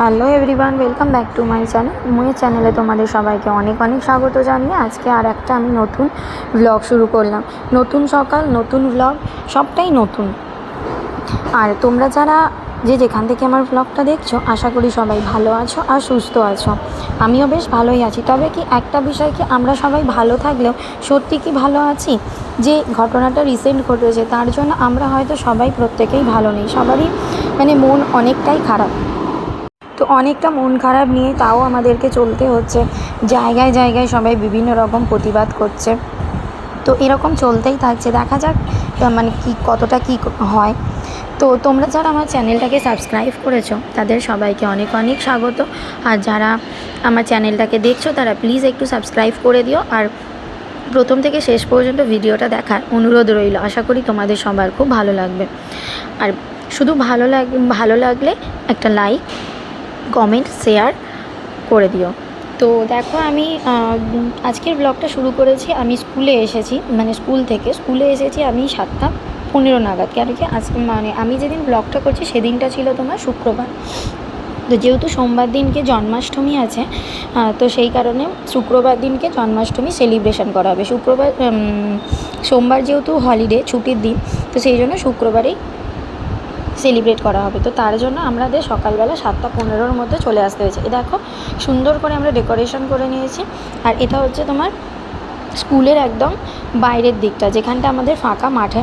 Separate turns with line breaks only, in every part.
Hello everyone, welcome back to my চ্যানেলে তোমাদের সবাইকে অনেক অনেক স্বাগত জানিয়ে আজকে আর একটা আমি নতুন ব্লগ শুরু করলাম। নতুন সকাল, নতুন ব্লগ, সবটাই নতুন। আর তোমরা যারা যেখান থেকে আমার ব্লগটা দেখছো, আশা করি সবাই ভালো আছো আর সুস্থ আছো। আমিও বেশ ভালোই আছি। তবে কি একটা বিষয়, কি আমরা সবাই ভালো থাকলেও সত্যি কি ভালো আছি? যে ঘটনাটা রিসেন্ট ঘটেছে তার জন্য আমরা হয়তো সবাই প্রত্যেকেই ভালো নেই, সবারই মন অনেকটাই খারাপ। তো অনেকটা মন খারাপ নিয়ে তাও আমাদেরকে চলতে হচ্ছে। জায়গায় জায়গায় সবাই বিভিন্ন রকম প্রতিবাদ করছে। তো এরকম চলতেই থাকছে, দেখা যাক কি কতটা কি হয়। তো তোমরা যারা আমার চ্যানেলটাকে সাবস্ক্রাইব করেছো তাদের সবাইকে অনেক অনেক স্বাগত। আর যারা আমার চ্যানেলটাকে দেখছো তারা প্লিজ একটু সাবস্ক্রাইব করে দিও। আর প্রথম থেকে শেষ পর্যন্ত ভিডিওটা দেখার অনুরোধ রইল। আশা করি তোমাদের সবার খুব ভালো লাগবে। আর শুধু ভালো লাগলে একটা লাইক, কমেন্ট, শেয়ার করে দিও। তো দেখো, আমি আজকের ব্লগটা শুরু করেছি। আমি স্কুলে এসেছি, স্কুলে এসেছি আমি 7:15 নাগাদ। কেন কি আজকে আমি যেদিন ব্লগটা করছি সেদিনটা ছিল তোমার শুক্রবার। তো যেহেতু সোমবার দিনকে জন্মাষ্টমী আছে, তো সেই কারণে শুক্রবার দিনকে জন্মাষ্টমী সেলিব্রেশন করা হবে। সোমবার যেহেতু হলিডে, ছুটির দিন, তো সেই জন্য শুক্রবারেই সেলিব্রেট করা হবে। তো তার জন্য আমাদের সকালবেলা 7:15-র মধ্যে চলে আসতে হয়েছে। দেখো, সুন্দর করে আমরা ডেকোরেশন করে নিয়েছি। আর এটা হচ্ছে তোমার স্কুলের একদম বাইরের দিকটা, যেখানটা আমাদের ফাঁকা মাঠে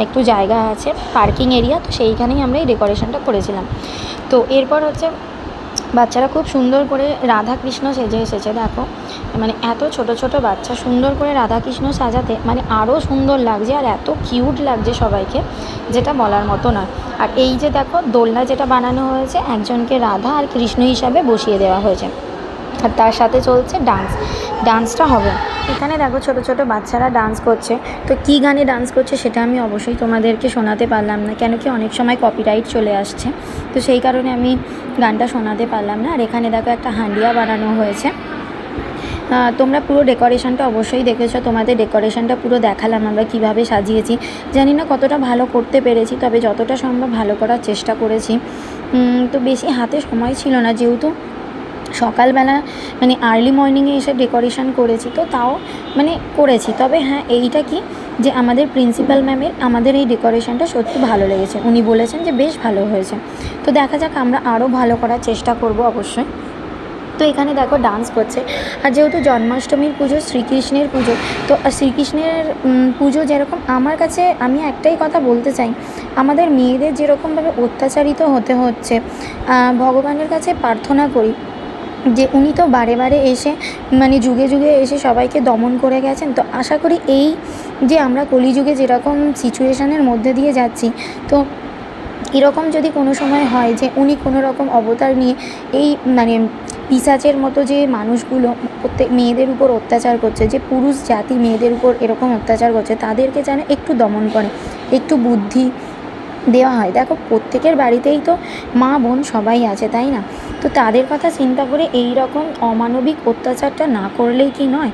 একটু জায়গা আছে, পার্কিং এরিয়া। তো সেইখানেই আমরা এই ডেকোরেশনটা করেছিলাম। তো এরপর হচ্ছে বাচ্চারা খুব সুন্দর করে রাধাকৃষ্ণ সেজে এসেছে। দেখো, এত ছোট ছোট বাচ্চা সুন্দর করে রাধাকৃষ্ণ সাজাতে আরও সুন্দর লাগছে, আর এত কিউট লাগছে সবাইকে, যেটা বলার মতো নয়। আর এই যে দেখো, দোলনা যেটা বানানো হয়েছে, একজনকে রাধা আর কৃষ্ণ হিসাবে বসিয়ে দেওয়া হয়েছে। আর তার সাথে চলছে ডান্সটা হবে। এখানে দেখো ছোট ছোট বাচ্চারা ডান্স করছে। তো কী গানে ডান্স করছে সেটা আমি অবশ্যই তোমাদেরকে শোনাতে পারলাম না, কেন কি অনেক সময় কপিরাইট চলে আসছে। তো সেই কারণে আমি গানটা শোনাতে পারলাম না। আর এখানে দেখো একটা হাঁডিয়া বানানো হয়েছে। তোমরা পুরো ডেকোরেশনটা অবশ্যই দেখেছো, তোমাদের ডেকোরেশনটা পুরো দেখালাম আমরা কীভাবে সাজিয়েছি। জানি না কতটা ভালো করতে পেরেছি, তবে যতটা সম্ভব ভালো করার চেষ্টা করেছি। তো বেশি হাতে সময় ছিল না, যেহেতু সকালবেলা আর্লি মর্নিংয়ে এসে ডেকোরেশন করেছি, তো তাও করেছি। তবে হ্যাঁ, এইটা কি যে আমাদের প্রিন্সিপাল ম্যামের আমাদের এই ডেকোরেশনটা সত্যি ভালো লেগেছে। উনি বলেছেন যে বেশ ভালো হয়েছে। তো দেখা যাক, আমরা আরও ভালো করার চেষ্টা করব অবশ্যই। তো এখানে দেখো ডান্স করছে। আর যেহেতু জন্মাষ্টমীর পুজো, শ্রীকৃষ্ণের পুজো, তো শ্রীকৃষ্ণের পুজো যেরকম আমার কাছে, আমি একটাই কথা বলতে চাই, আমাদের মেয়েদের যেরকমভাবে অত্যাচারিত হতে হচ্ছে, ভগবানের কাছে প্রার্থনা করি যে উনি তো বারে বারে এসে যুগে যুগে এসে সবাইকে দমন করে গেছেন। তো আশা করি এই যে আমরা কলিযুগে যেরকম সিচুয়েশানের মধ্যে দিয়ে যাচ্ছি, তো এরকম যদি কোনো সময় হয় যে উনি কোনো রকম অবতার নিয়ে এই পিশাচের মতো যে মানুষগুলো প্রত্যেক মেয়েদের উপর অত্যাচার করছে, যে পুরুষ জাতি মেয়েদের উপর এরকম অত্যাচার করছে, তাদেরকে যেন একটু দমন করে, একটু বুদ্ধি দেওয়া হয়। দেখো, প্রত্যেকের বাড়িতেই তো মা বোন সবাই আছে, তাই না? তো তাদের কথা চিন্তা করে এই রকম অমানবিক অত্যাচারটা না করলেই কি নয়?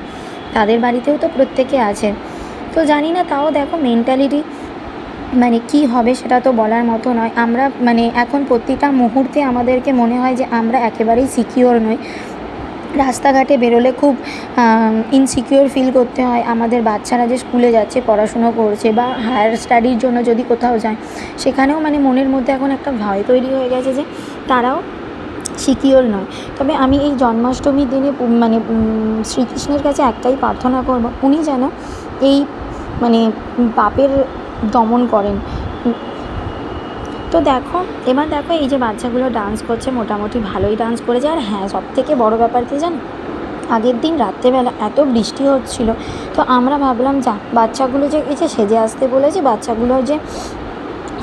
তাদের বাড়িতেও তো প্রত্যেকে আছে। তো জানি না, তাও দেখো মেন্টালিটি কী হবে সেটা তো বলার মতো নয়। আমরা এখন প্রতিটা মুহূর্তে আমাদেরকে মনে হয় যে আমরা একেবারেই সিকিওর নই। রাস্তাঘাটে বেরোলে খুব ইনসিকিওর ফিল করতে হয়। আমাদের বাচ্চারা যে স্কুলে যাচ্ছে, পড়াশুনো করছে, বা হায়ার স্টাডির জন্য যদি কোথাও যায়, সেখানেও মনের মধ্যে এখন একটা ভয় তৈরি হয়ে গেছে যে তারাও সিকিওর নয়। তবে আমি এই জন্মাষ্টমীর দিনে শ্রীকৃষ্ণের কাছে একটাই প্রার্থনা করব, উনি যেন এই পাপের দমন করেন। তো দেখো, এবার দেখো এই যে বাচ্চাগুলো ডান্স করছে, মোটামুটি ভালোই ডান্স করেছে। আর হ্যাঁ, সবথেকে বড় ব্যাপার কি জানো, আগের দিন রাত্রেবেলা এত বৃষ্টি হচ্ছিল, তো আমরা ভাবলাম বাচ্চাগুলো যে এই যে সেজে আসতে বলেছে, বাচ্চাগুলো যে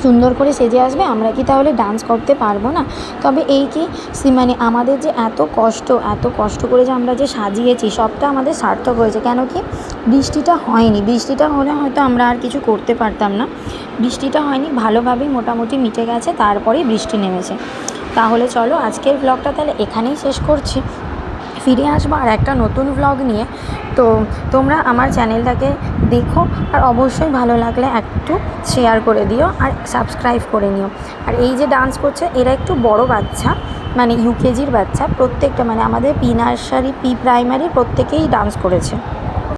সুন্দর করে সেজে আসবে, আমরা কি তাহলে ডান্স করতে পারবো না? তবে এই কি আমাদের যে এত কষ্ট করে যে আমরা যে সাজিয়েছি, সবটা আমাদের সার্থক হয়েছে। কেন কি বৃষ্টিটা হয়নি, বৃষ্টিটা হলে হয়তো আমরা আর কিছু করতে পারতাম না। বৃষ্টিটা হয়নি, ভালোভাবেই মোটামুটি মিটে গেছে, তারপরেই বৃষ্টি নেমেছে। তাহলে চলো আজকের ব্লগটা তাহলে এখানেই শেষ করছি। ফিরে আসবো আর একটা নতুন ব্লগ নিয়ে। তো তোমরা আমার চ্যানেলটাকে দেখো, আর অবশ্যই ভালো লাগলে একটু শেয়ার করে দিও আর সাবস্ক্রাইব করে নিও। আর এই যে ডান্স করছে, এরা একটু বড় বাচ্চা, মানে ইউকেজির বাচ্চা প্রত্যেকটা, মানে আমাদের প্রি নার্সারি প্রি প্রাইমারি প্রত্যেকেই ডান্স করেছে।